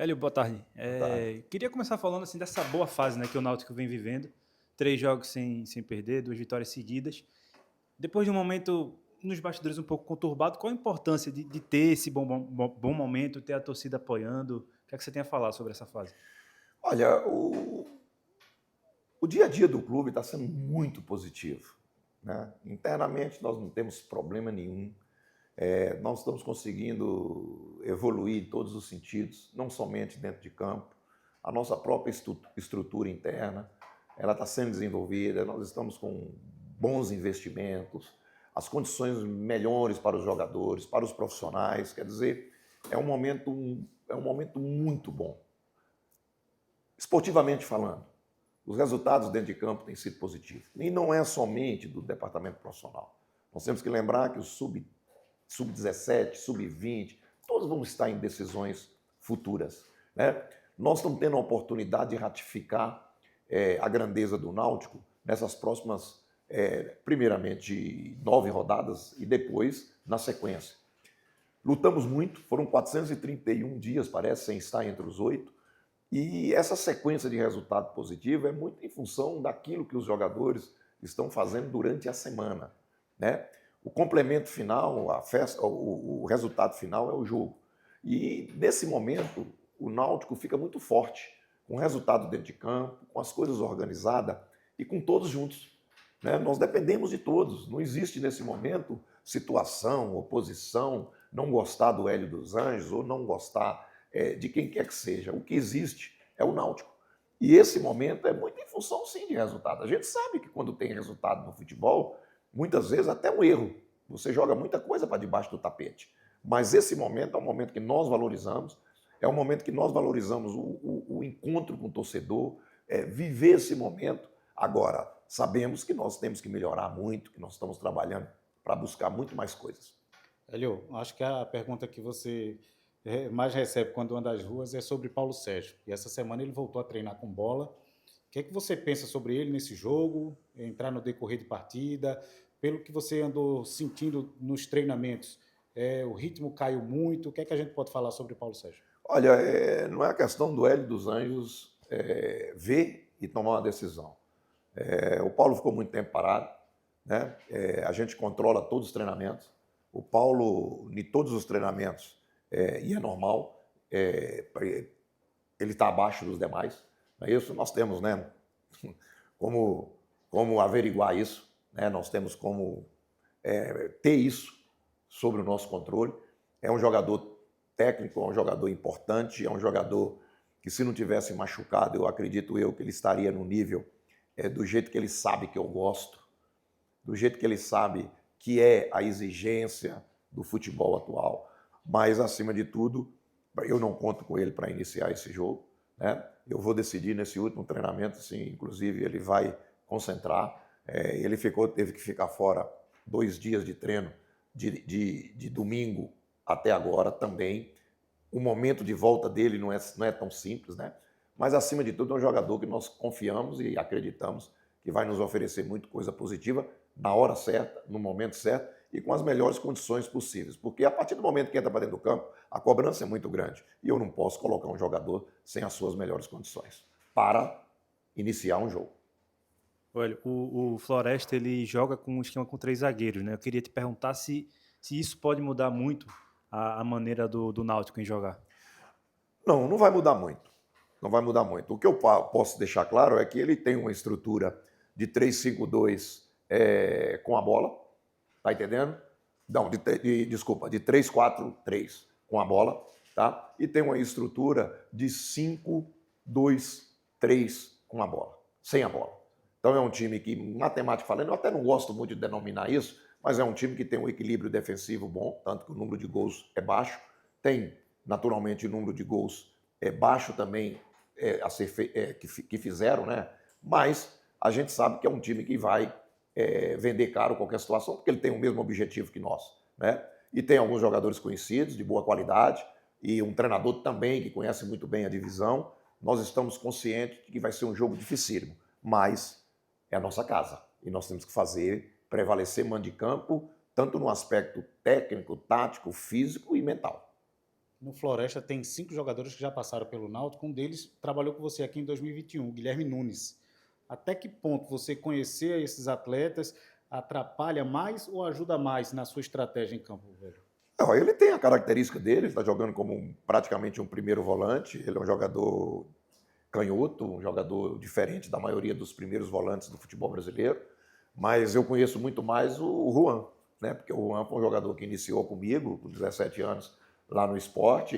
Hélio, boa tarde. Boa tarde. Queria começar falando assim dessa boa fase, né, que o Náutico vem vivendo. 3 jogos sem perder, 2 vitórias seguidas. Depois de um momento nos bastidores um pouco conturbado, qual a importância de ter esse bom momento, ter a torcida apoiando? O que é que você tem a falar sobre essa fase? Olha, o dia a dia do clube está sendo muito positivo, né? Internamente nós não temos problema nenhum. Nós estamos conseguindo evoluir em todos os sentidos, não somente dentro de campo. A nossa própria estrutura interna, ela está sendo desenvolvida, nós estamos com bons investimentos, as condições melhores para os jogadores, para os profissionais. Quer dizer, é um momento muito bom. Esportivamente falando, os resultados dentro de campo têm sido positivos. E não é somente do departamento profissional. Nós temos que lembrar que o sub-17, sub-20, todos vão estar em decisões futuras, né? Nós estamos tendo a oportunidade de ratificar a grandeza do Náutico nessas próximas, primeiramente, 9 rodadas e depois na sequência. Lutamos muito, foram 431 dias, parece, sem estar entre os 8. E essa sequência de resultado positivo é muito em função daquilo que os jogadores estão fazendo durante a semana, né? O complemento final, a festa, o resultado final é o jogo. E nesse momento o Náutico fica muito forte, com o resultado dentro de campo, com as coisas organizadas e com todos juntos, né? Nós dependemos de todos. Não existe nesse momento situação, oposição, não gostar do Hélio dos Anjos ou não gostar de quem quer que seja. O que existe é o Náutico. E esse momento é muito em função, sim, de resultado. A gente sabe que quando tem resultado no futebol, muitas vezes até um erro. Você joga muita coisa para debaixo do tapete. Mas esse momento é um momento que nós valorizamos, é um momento que nós valorizamos o encontro com o torcedor, viver esse momento. Agora, sabemos que nós temos que melhorar muito, que nós estamos trabalhando para buscar muito mais coisas. Hélio, acho que a pergunta que você mais recebe quando anda às ruas é sobre Paulo Sérgio. E essa semana ele voltou a treinar com bola. O que é que você pensa sobre ele nesse jogo, entrar no decorrer de partida? Pelo que você andou sentindo nos treinamentos, o ritmo caiu muito. O que é que a gente pode falar sobre Paulo Sérgio? Olha, não é a questão do Hélio dos Anjos ver e tomar uma decisão. O Paulo ficou muito tempo parado, né? A gente controla todos os treinamentos. O Paulo, em todos os treinamentos, e é normal, ele está abaixo dos demais. Não é isso? Nós temos, né, como averiguar isso, né? Nós temos como ter isso sobre o nosso controle. É um jogador técnico, é um jogador importante, é um jogador que, se não tivesse machucado, eu acredito que ele estaria no nível do jeito que ele sabe que eu gosto, do jeito que ele sabe que é a exigência do futebol atual. Mas, acima de tudo, eu não conto com ele para iniciar esse jogo, né? Eu vou decidir nesse último treinamento, assim, inclusive ele vai concentrar. Ele teve que ficar fora 2 dias de treino, de domingo até agora também. O momento de volta dele não é tão simples, né? Mas, acima de tudo, é um jogador que nós confiamos e acreditamos que vai nos oferecer muita coisa positiva na hora certa, no momento certo e com as melhores condições possíveis. Porque a partir do momento que entra para dentro do campo, a cobrança é muito grande e eu não posso colocar um jogador sem as suas melhores condições para iniciar um jogo. Olha, o Floresta ele joga com um esquema com 3 zagueiros, né? Eu queria te perguntar se isso pode mudar muito a maneira do Náutico em jogar. Não, não vai mudar muito. Não vai mudar muito. O que eu posso deixar claro é que ele tem uma estrutura de 3-5-2 com a bola, tá entendendo? Não, desculpa, de 3-4-3 com a bola, tá? E tem uma estrutura de 5-2-3 com a bola, sem a bola. Então é um time que, matematicamente falando, eu até não gosto muito de denominar isso, mas é um time que tem um equilíbrio defensivo bom, tanto que o número de gols é baixo, tem naturalmente o número de gols baixo também que fizeram, né? Mas a gente sabe que é um time que vai vender caro qualquer situação, porque ele tem o mesmo objetivo que nós, né? E tem alguns jogadores conhecidos, de boa qualidade, e um treinador também que conhece muito bem a divisão. Nós estamos conscientes de que vai ser um jogo dificílimo, mas é a nossa casa. E nós temos que fazer prevalecer mando de campo, tanto no aspecto técnico, tático, físico e mental. No Floresta tem 5 jogadores que já passaram pelo Náutico, um deles trabalhou com você aqui em 2021, o Guilherme Nunes. Até que ponto você conhecer esses atletas atrapalha mais ou ajuda mais na sua estratégia em campo, velho? Não, ele tem a característica dele, está jogando como praticamente um primeiro volante, ele é um jogador canhoto, um jogador diferente da maioria dos primeiros volantes do futebol brasileiro, mas eu conheço muito mais o Juan, né? Porque o Juan foi um jogador que iniciou comigo com 17 anos lá no Sport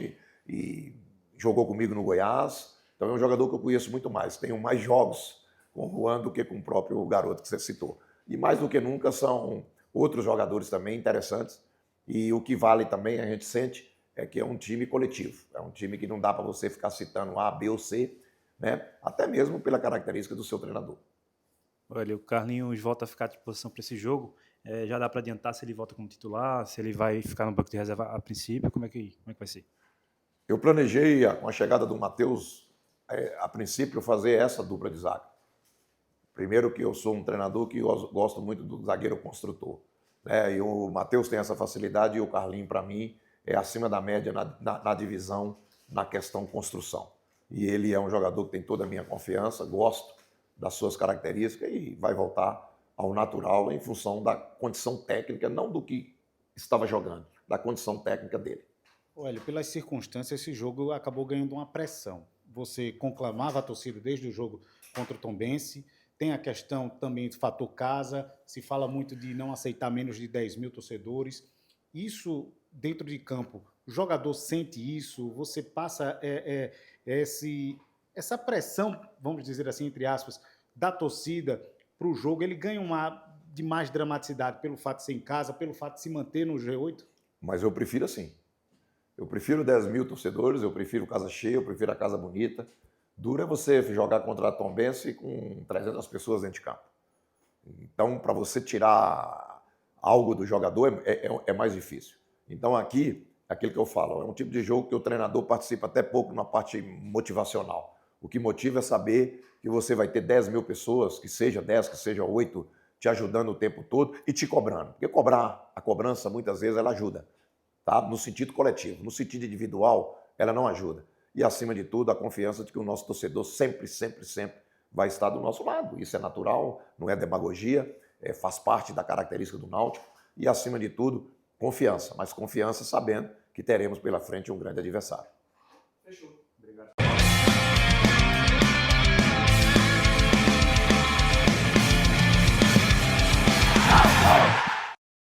e jogou comigo no Goiás, então é um jogador que eu conheço muito mais, tenho mais jogos com o Juan do que com o próprio garoto que você citou. E mais do que nunca são outros jogadores também interessantes, e o que vale também, a gente sente, é que é um time coletivo, é um time que não dá para você ficar citando A, B ou C, né? Até mesmo pela característica do seu treinador. Olha, o Carlinhos volta a ficar à disposição para esse jogo. Já dá para adiantar se ele volta como titular, se ele vai ficar no banco de reserva a princípio, como é que vai ser? Eu planejei, com a chegada do Matheus, a princípio, fazer essa dupla de zaga. Primeiro que eu sou um treinador que eu gosto muito do zagueiro construtor, né? E o Matheus tem essa facilidade e o Carlinhos, para mim, é acima da média na divisão, na questão construção. E ele é um jogador que tem toda a minha confiança, gosto das suas características e vai voltar ao natural em função da condição técnica, não do que estava jogando, da condição técnica dele. Olha, pelas circunstâncias, esse jogo acabou ganhando uma pressão. Você conclamava a torcida desde o jogo contra o Tombense, tem a questão também do fator casa, se fala muito de não aceitar menos de 10 mil torcedores. Isso, dentro de campo, o jogador sente isso, você passa essa pressão, vamos dizer assim, entre aspas, da torcida para o jogo, ele ganha de mais dramaticidade pelo fato de ser em casa, pelo fato de se manter no G8? Mas eu prefiro assim. Eu prefiro 10 mil torcedores, eu prefiro casa cheia, eu prefiro a casa bonita. Dura é você jogar contra a Tombense com 300 pessoas dentro de campo. Então, para você tirar algo do jogador é mais difícil. Então, aqui, aquilo que eu falo, é um tipo de jogo que o treinador participa até pouco na parte motivacional. O que motiva é saber que você vai ter 10 mil pessoas, que seja 10, que seja 8, te ajudando o tempo todo e te cobrando. Porque a cobrança, muitas vezes, ela ajuda, tá? No sentido coletivo. No sentido individual, ela não ajuda. E, acima de tudo, a confiança de que o nosso torcedor sempre vai estar do nosso lado. Isso é natural, não é demagogia, faz parte da característica do Náutico. E, acima de tudo, confiança. Mas confiança sabendo que teremos pela frente um grande adversário. Fechou. Obrigado. Oh!